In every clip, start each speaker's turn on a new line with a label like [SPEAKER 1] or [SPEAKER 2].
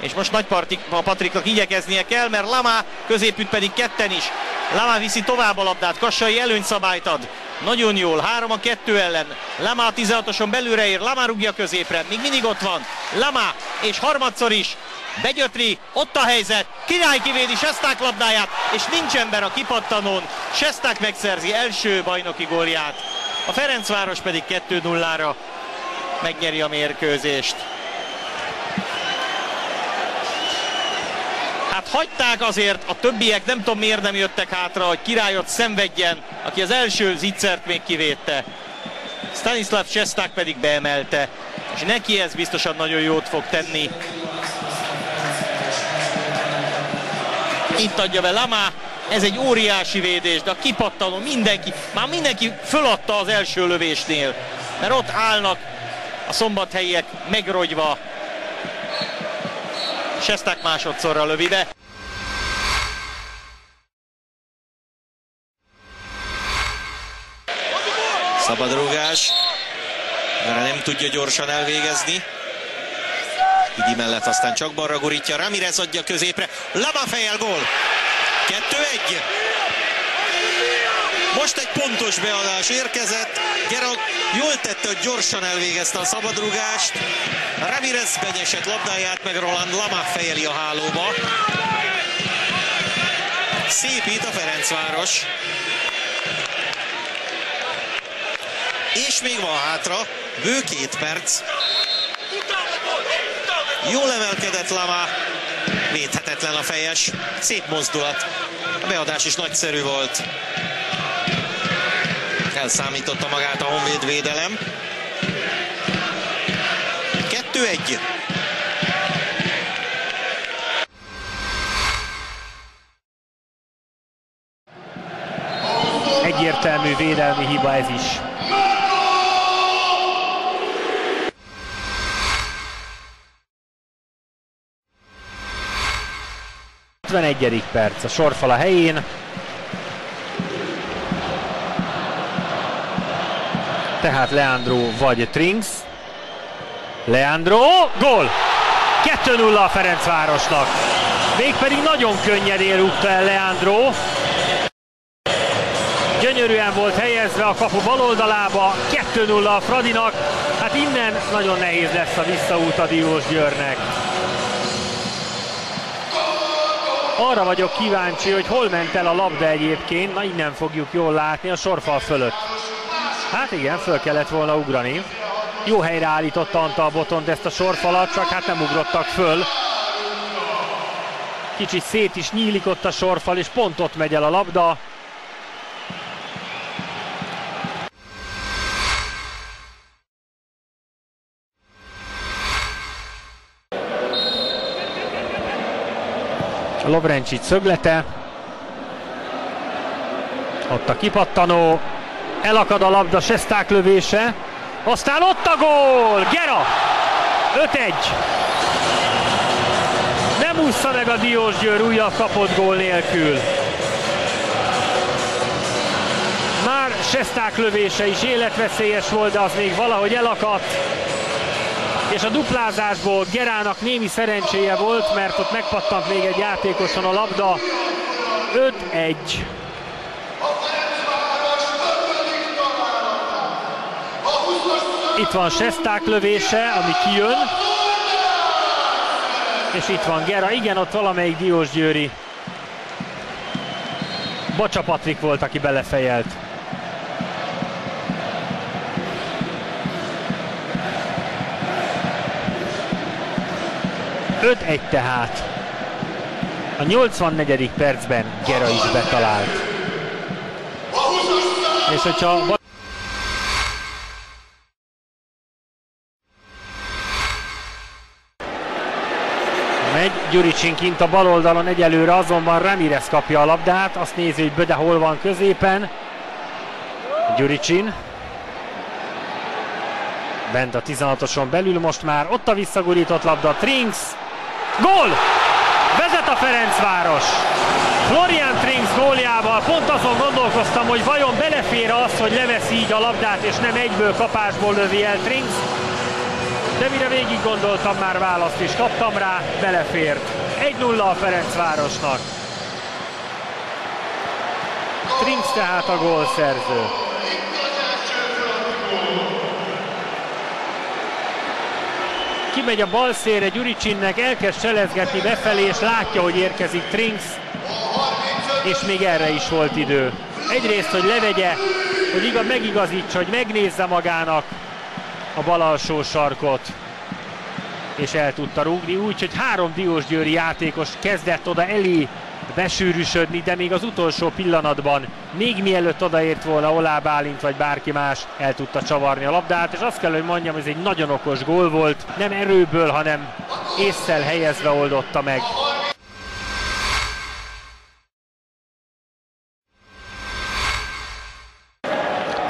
[SPEAKER 1] És most Nagy Patriknak igyekeznie kell, mert Lama középütt pedig ketten is. Lama viszi tovább a labdát, Kassai előnyt szabályt ad. Nagyon jól, 3-2 ellen. Lama a 16-oson belülre ér, Lama rúgja középre, még mindig ott van. Lama, és harmadszor is begyötri, ott a helyzet, Király kivédi Sesták labdáját, és nincs ember a kipattanón. Sesták megszerzi első bajnoki gólját. A Ferencváros pedig 2-0-ra megnyeri a mérkőzést. Hát hagyták azért a többiek, nem tudom miért nem jöttek hátra, hogy Királyot szenvedjen, aki az első zicsert még kivédte. Stanislav Sesták pedig beemelte, és neki ez biztosan nagyon jót fog tenni. Itt adja be Lama, ez egy óriási védés, de a kipattanó mindenki föladta az első lövésnél, mert ott állnak a szombathelyiek megrogyva. Sesták másodszorra lövi be. Szabadrúgás, mert nem tudja gyorsan elvégezni. Idi mellett aztán csak balra gurítja, Ramirez adja középre, Lama fejjel, gól! 2-1. Most egy pontos beadás érkezett, Gerald jól tette, hogy gyorsan elvégezte a szabadrúgást. Ramirez benyesett labdáját, meg Roland Lama fejeli a hálóba. Szépít a Ferencváros. És még van hátra, bő 2 perc. Jól emelkedett Lama, védhetetlen a fejes, szép mozdulat. A beadás is nagyszerű volt. Elszámította magát a Honvéd védelem. 2-1.
[SPEAKER 2] Egyértelmű védelmi hiba ez is. Perc, a sorfal a helyén. Tehát Leandro vagy Trinks. Leandro, gól! 2-0 a Ferencvárosnak. Mégpedig nagyon könnyedén rúgta el Leandro. Gyönyörűen volt helyezve a kapu bal oldalába. 2-0 a Fradinak. Hát innen nagyon nehéz lesz a visszaút a Diósgyőrnek. Arra vagyok kíváncsi, hogy hol ment el a labda egyébként. Na, innen fogjuk jól látni, a sorfal fölött. Hát igen, föl kellett volna ugrani. Jó helyre állította Antal Botond ezt a sorfalat, csak hát nem ugrottak föl. Kicsit szét is nyílik ott a sorfal, és pont ott megy el a labda. Lovrencsics szöglete. Ott a kipattanó. Elakad a labda, Sesták lövése. Aztán ott a gól! Gera! 5-1. Nem ússza meg a Diósgyőr újabb kapott gól nélkül. Már Sesták lövése is életveszélyes volt, de az még valahogy elakadt. És a duplázásból Gerának némi szerencséje volt, mert ott megpattant még egy játékoson a labda. 5-1. Itt van Sesták lövése, ami kijön. És itt van Gera. Igen, ott valamelyik diósgyőri. Bacsa Patrik volt, aki belefejelt. Egy tehát. A 84. percben Gera is betalált. És hogyha megy Gyuricsin kint a bal oldalon egyelőre, azonban Ramirez kapja a labdát, azt nézi, hogy Böde hol van középen. Gyuricsin bent a 16-oson belül most már, ott a visszagurított labda, Trinks. Gól! Vezet a Ferencváros! Florian Trinks góljával pont azon gondolkoztam, hogy vajon belefér az, hogy leveszi így a labdát, és nem egyből kapásból lövi el Trinks. de mire végig gondoltam, már választ is kaptam rá, belefért. 1-0 a Ferencvárosnak. Trinks tehát a gólszerző. Kimegy a bal szélre Gyuricsinnek, elkezd cselezgetni befelé, és látja, hogy érkezik Trinks, és még erre is volt idő. Egyrészt, hogy levegye, hogy megigazítsa, hogy megnézze magának a bal alsó sarkot, és el tudta rúgni, úgyhogy 3 diósgyőri játékos kezdett oda elé besűrűsödni, de még az utolsó pillanatban, még mielőtt odaért volna Oláh Bálint vagy bárki más, el tudta csavarni a labdát, és azt kell, hogy mondjam, ez egy nagyon okos gól volt, nem erőből, hanem ésszel helyezve oldotta meg.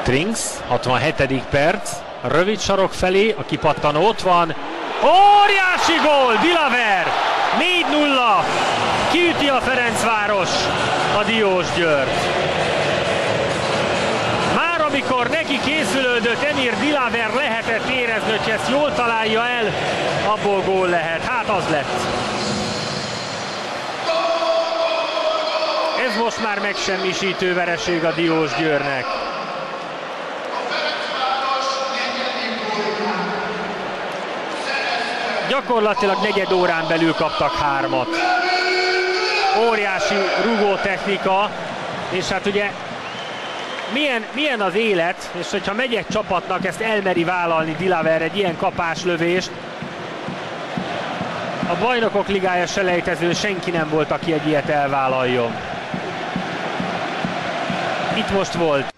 [SPEAKER 2] Trinks, 67. perc, rövid sarok felé, a kipattanó ott van, óriási gól, Dilaver, 4-0, kiüti a Ferencváros a Diósgyőrt. Már amikor neki készülődött Emir Dilaver, lehetett érezni, hogy ezt jól találja el, abból gól lehet, hát az lett. Ez most már megsemmisítő vereség a Diósgyőrnek. Gyakorlatilag negyed órán belül kaptak 3-at. Óriási rugótechnika, és hát ugye milyen az élet, és hogyha megy egy csapatnak, ezt elmeri vállalni Dilaver egy ilyen kapáslövést. A Bajnokok Ligája selejtezőn senki nem volt, aki egy ilyet elvállaljon. Itt most volt.